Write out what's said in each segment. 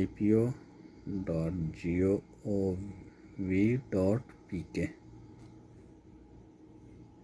ipo.gov.pk،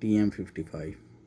TM 55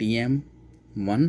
TM1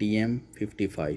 TM55،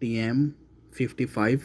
TM55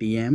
TM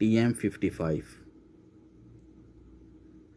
TM55